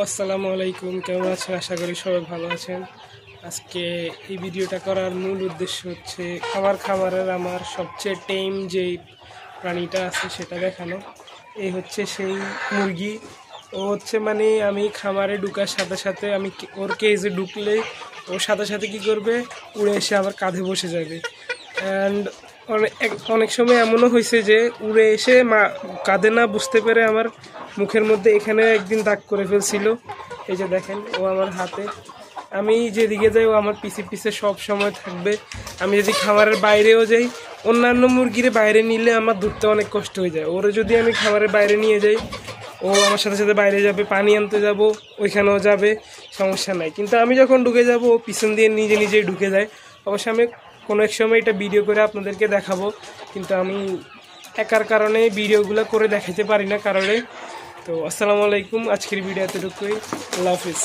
আসসালামু আলাইকুম, কেমন আছেন? আশা করি সবাই ভালো আছেন। আজকে এই ভিডিওটা করার মূল উদ্দেশ্য হচ্ছে আমার খামারের আমার সবচেয়ে টেম যে প্রাণীটা আছে সেটা দেখানো। এই হচ্ছে সেই মুরগি। ও হচ্ছে মানে আমি খামারে ঢুকার সাথে সাথে আমি ওর কেজে ঢুকলে ওর সাথে সাথে কী করবে, উড়ে এসে আবার কাঁধে বসে যাবে। অ্যান্ড অনেক সময় এমনও হয়েছে যে উড়ে এসে কাঁধে না বুঝতে পেরে আমার মুখের মধ্যে এখানে একদিন দাগ করে ফেলছিল। এই যে দেখেন, ও আমার হাতে, আমি যেদিকে যাই ও আমার পিছে পিছে সব সময় থাকবে। আমি যদি খামারের বাইরেও যাই, অন্যান্য মুরগির বাইরে নিলে আমার ধরতে অনেক কষ্ট হয়ে যায়। ওরা যদি আমি খামারের বাইরে নিয়ে যাই, ও আমার সাথে সাথে বাইরে যাবে, পানি আনতে যাব, ওইখানেও যাবে, সমস্যা নাই। কিন্তু আমি যখন ঢুকে যাব, ও পিছন দিয়ে নিজে নিজেই ঢুকে যায়। অবশ্য আমি কোনো এক সময় এটা ভিডিও করে আপনাদেরকে দেখাবো, কিন্তু আমি একার কারণে ভিডিওগুলো করে দেখাতে পারি না কারণে। তো আসসালামু আলাইকুম, আজকের ভিডিও এতটুকুই। আল্লাহ হাফিজ।